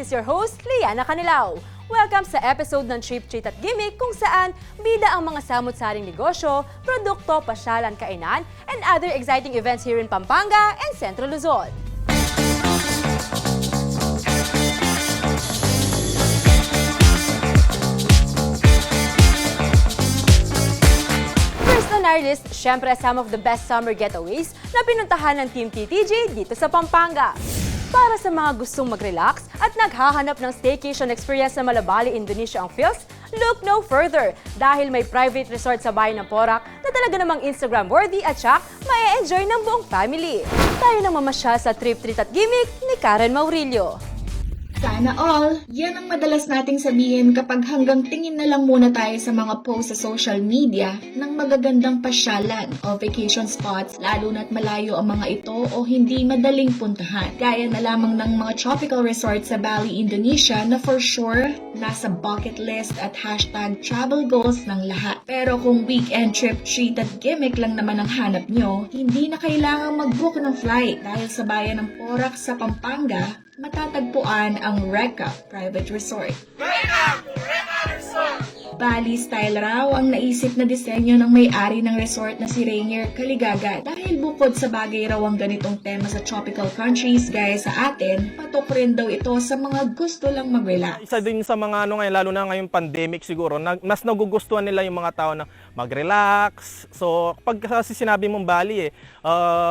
is your host, Liana Canilao. Welcome sa episode ng Trip, Treat at Gimmick kung saan bida ang mga samut-saring negosyo, produkto, pasyalan, kainan, and other exciting events here in Pampanga and Central Luzon. First on our list, syempre some of the best summer getaways na pinuntahan ng Team TTG dito sa Pampanga. Para sa mga gustong mag-relax at naghahanap ng staycation experience sa Malabali, Indonesia ang feels, look no further dahil may private resort sa bayan ng Porac na talaga namang Instagram-worthy at siyak ma-enjoy ng buong family. Tayo nang mamasyal sa Trip, Treat at Gimmick ni Karen Maurilio. Sana all! Yan ang madalas nating sabihin kapag hanggang tingin na lang muna tayo sa mga post sa social media ng magagandang pasyalan o vacation spots lalo na't malayo ang mga ito o hindi madaling puntahan. Gaya na lamang ng mga tropical resort sa Bali, Indonesia na for sure nasa bucket list at hashtag travel goals ng lahat. Pero kung weekend trip, treat at gimmick lang naman ang hanap nyo, hindi na kailangang mag-book ng flight dahil sa bayan ng Porac sa Pampanga, matatagpuan ang Reka Private Resort. Bali-style raw ang naisip na disenyo ng may-ari ng resort na si Rainier Caligaga dahil bukod sa bagay raw ang ganitong tema sa tropical countries gaya sa atin, patok rin daw ito sa mga gusto lang mag-relax. Isa din sa mga ngayon, lalo na ngayong pandemic siguro, mas nagugustuhan nila yung mga tao na mag-relax. So pag kasi sinabi mong Bali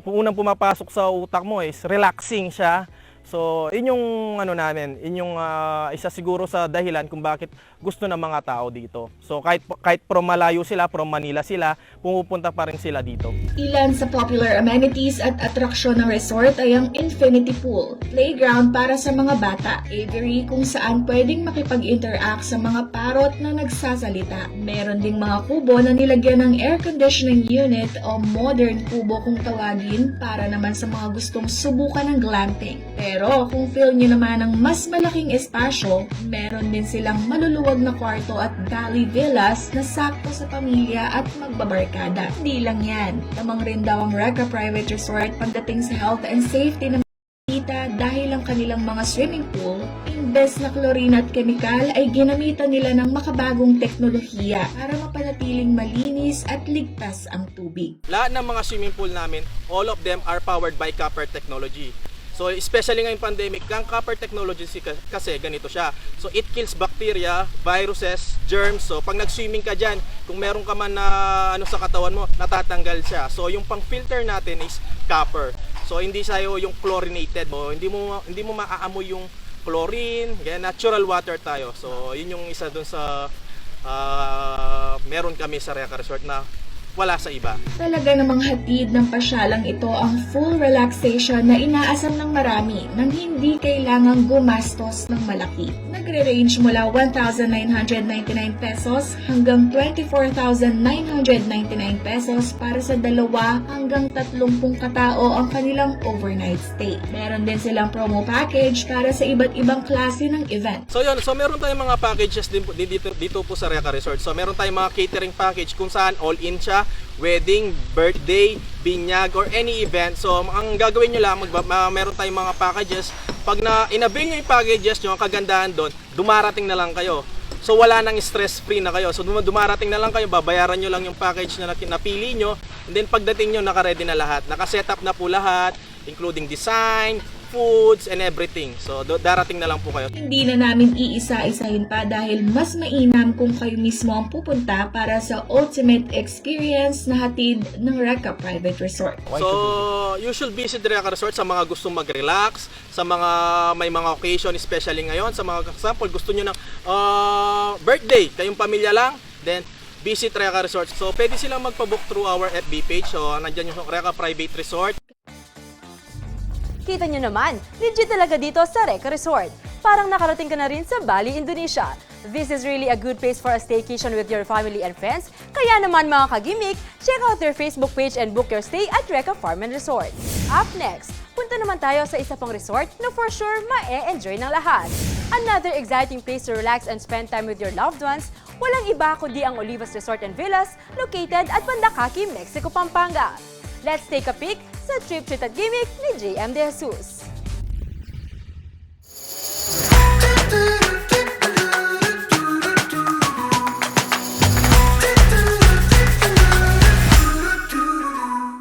unang pumapasok sa utak mo is relaxing siya. So, yun yung yun yung isa siguro sa dahilan kung bakit gusto ng mga tao dito. So, kahit from malayo sila, from Manila sila, pumupunta pa rin sila dito. Ilan sa popular amenities at atraksyon ng resort ay ang infinity pool, playground para sa mga bata, aviary kung saan pwedeng makipag-interact sa mga parot na nagsasalita. Meron ding mga kubo na nilagyan ng air conditioning unit o modern kubo kung tawagin para naman sa mga gustong subukan ng glamping. Pero kung feel nyo naman ng mas malaking espasyo, meron din silang maluluwag na kwarto at galley villas na sakto sa pamilya at magbabarkada. Hindi lang yan. Tamang rin daw ang Reka Private Resort pagdating sa health and safety ng kita dahil ang kanilang mga swimming pool, imbes na chlorine at chemical ay ginamitan nila ng makabagong teknolohiya para mapanatiling malinis at ligtas ang tubig. Lahat ng mga swimming pool namin, all of them are powered by copper technology. So especially ngayong pandemic, ang copper technology kasi ganito siya. So it kills bacteria, viruses, germs. So pag nag-swimming ka dyan, kung meron ka man na sa katawan mo, natatanggal siya. So yung pang-filter natin is copper. So hindi siya yung chlorinated. So, hindi mo maaamoy yung chlorine, kaya natural water tayo. So yun yung isa dun sa meron kami sa Reka Resort na wala sa iba. Talaga namang hatid ng pasyalang ito ang full relaxation na inaasam ng marami nang hindi kailangang gumastos ng malaki. Nagre-range mula 1,999 pesos hanggang 24,999 pesos para sa 2 hanggang 30 katao ang kanilang overnight stay. Meron din silang promo package para sa iba't ibang klase ng event. So yun, so meron tayong mga packages dito po sa Reka Resort. So meron tayong mga catering package kung saan all-in siya, wedding, birthday, binyag, or any event. So ang gagawin nyo lang, meron tayong mga packages. Pag inabil nyo yung packages nyo, ang kagandahan doon, dumarating na lang kayo. So wala nang stress-free na kayo. So dumarating na lang kayo, babayaran nyo lang yung package na napili nyo. And then pagdating nyo, naka-ready na lahat. Naka-setup na po lahat, including design, foods, and everything. So darating na lang po kayo. Hindi na namin iisa-isahin pa dahil mas mainam kung kayo mismo ang pupunta para sa ultimate experience na hatid ng Reka Private Resort. So you should visit the Reka Resort sa mga gustong mag-relax, sa mga may mga occasion, especially ngayon, sa mga example, gusto nyo ng birthday, kayong pamilya lang, then visit Reka Resort. So pwede silang magpabook through our FB page. So nandyan yung Reka Private Resort. Kita nyo naman, legit talaga dito sa Reka Resort. Parang nakarating ka na rin sa Bali, Indonesia. This is really a good place for a staycation with your family and friends. Kaya naman mga kagimik, check out their Facebook page and book your stay at Reka Farm and Resort. Up next, punta naman tayo sa isa pang resort na for sure ma-e-enjoy ng lahat. Another exciting place to relax and spend time with your loved ones, walang iba kundi ang Olivas Resort and Villas located at Pandakaki, Mexico, Pampanga. Let's take a peek sa Trip, Treat at Gimmick ni JM De Jesus.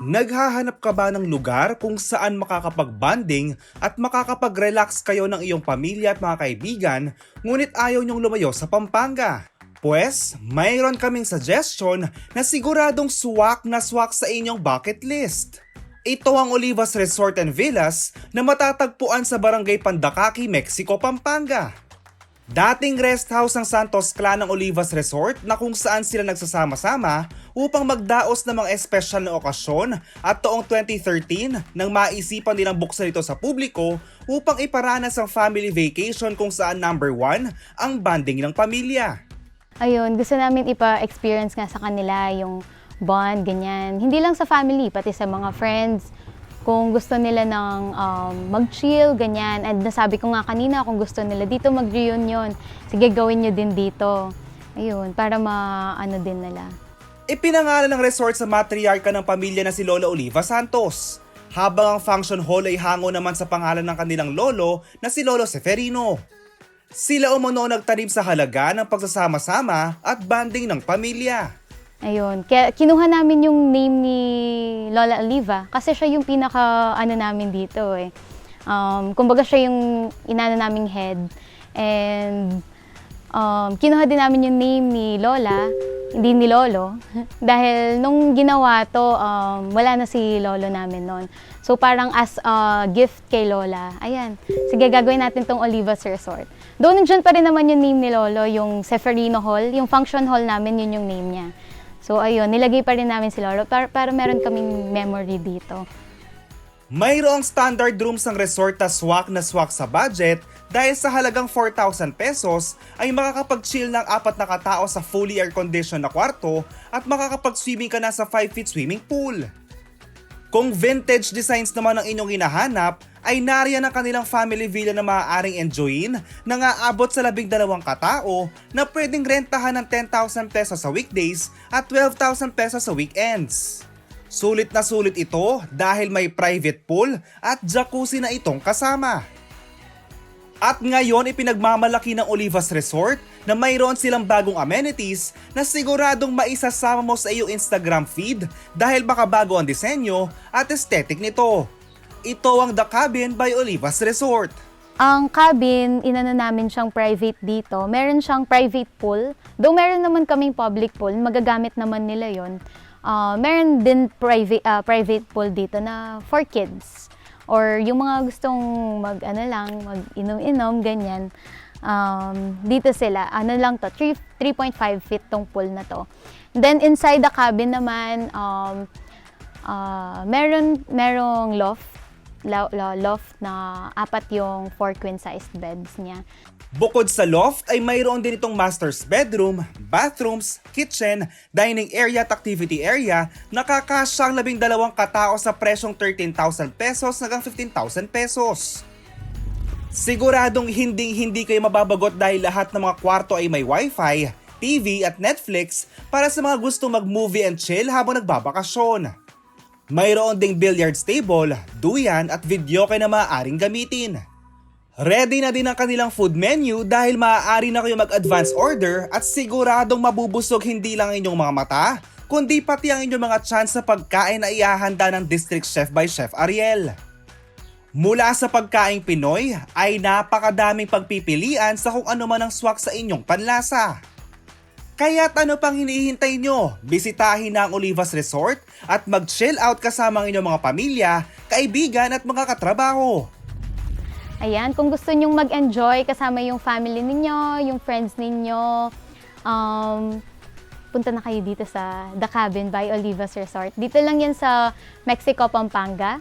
Naghahanap ka ba ng lugar kung saan makakapag-bonding at makakapag-relax kayo ng iyong pamilya at mga kaibigan, ngunit ayaw niyong lumayo sa Pampanga? Pues, mayroon kaming suggestion na siguradong swak na swak sa inyong bucket list. Ito ang Olivas Resort and Villas na matatagpuan sa Barangay Pandakaki, Mexico, Pampanga. Dating rest house ng Santos Clan ng Olivas Resort na kung saan sila nagsasama-sama upang magdaos ng mga espesyal na okasyon at taong 2013 nang maisipan nilang buksan ito sa publiko upang iparanas ang family vacation kung saan number 1 ang bonding ng pamilya. Ayun, gusto namin ipa-experience nga sa kanila yung bond, ganyan. Hindi lang sa family, pati sa mga friends. Kung gusto nila ng mag-chill, ganyan. And nasabi ko nga kanina, kung gusto nila dito mag-reunion, sige gawin nyo din dito. Ayun, para ma-ano din nila. Ipinangalan ng resort sa matriarka ng pamilya na si Lola Oliva Santos, habang ang function hall ay hango naman sa pangalan ng kanilang lolo na si Lolo Seferino. Sila umano nagtanim sa halaga ng pagsasama-sama at banding ng pamilya. Ayun, kaya kinuha namin yung name ni Lola Oliva kasi siya yung pinaka-ano namin dito eh. Kumbaga siya yung inano naming head. And kinuha din namin yung name ni Lola, hindi ni Lolo. Dahil nung ginawa to, wala na si Lolo namin noon. So parang as a gift kay Lola, ayan, sige gagawin natin tong Olivas Resort. Doon nandiyan pa rin naman yung name ni Lolo, yung Seferino Hall, yung function hall namin, yun yung name niya. So ayun, nilagay pa rin namin si Lolo para meron kaming memory dito. Mayroong standard rooms ng resort na swak sa budget dahil sa halagang 4,000 pesos ay makakapag-chill ng 4 na katao sa fully air-conditioned na kwarto at makakapag-swimming ka na sa 5 feet swimming pool. Kung vintage designs naman ang inyong hinahanap, ay nariyan ang kanilang family villa na maaaring enjoyin na nga abot sa 12 katao na pwedeng rentahan ng 10,000 pesos sa weekdays at 12,000 pesos sa weekends. Sulit na sulit ito dahil may private pool at jacuzzi na itong kasama. At ngayon ipinagmamalaki ng Olivas Resort na mayroon silang bagong amenities na siguradong maisasama mo sa iyong Instagram feed dahil baka bago ang disenyo at aesthetic nito. Ito ang The Cabin by Olivas Resort. Ang cabin, inano namin siyang private dito. Meron siyang private pool. Though meron naman kaming public pool, magagamit naman nila yon. Meron din private pool dito na for kids. Or yung mga gustong mag-inom-inom, ganyan. Dito sila, lang to, 3.5 feet tong pool na to. Then inside the cabin naman, merong loft na 4 yung 4 queen-sized beds niya. Bukod sa loft ay mayroon din itong master's bedroom, bathrooms, kitchen, dining area at activity area na kakasyang 12 katao sa presyong 13,000 pesos hanggang 15,000 pesos. Siguradong hindi kayo mababagot dahil lahat ng mga kwarto ay may wifi, TV at Netflix para sa mga gustong mag-movie and chill habang nagbabakasyon. Mayroon ding billiards table, duyan at videoke na maaaring gamitin. Ready na din ang kanilang food menu dahil maaari na kayo mag-advance order at siguradong mabubusog hindi lang inyong mga mata, kundi pati ang inyong mga chance sa pagkain na ihahanda ng District Chef by Chef Ariel. Mula sa pagkaing Pinoy ay napakadaming pagpipilian sa kung ano man ang swak sa inyong panlasa. Kaya't ano pang hinihintay nyo? Bisitahin na ang Olivas Resort at mag-chill out kasama ang inyong mga pamilya, kaibigan at mga katrabaho. Ayan, kung gusto nyong mag-enjoy kasama yung family ninyo, yung friends ninyo, punta na kayo dito sa The Cabin by Olivas Resort. Dito lang yan sa Mexico, Pampanga.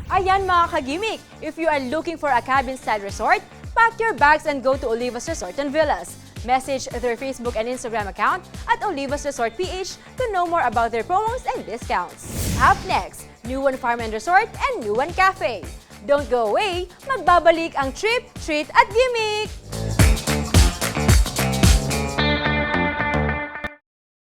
Ayan mga ka-gimmick! If you are looking for a cabin-style resort, pack your bags and go to Olivas Resort and Villas. Message their Facebook and Instagram account at Olivas Resort PH to know more about their promos and discounts. Up next, New One Farm and Resort and New One Cafe. Don't go away, magbabalik ang trip, treat at gimmick!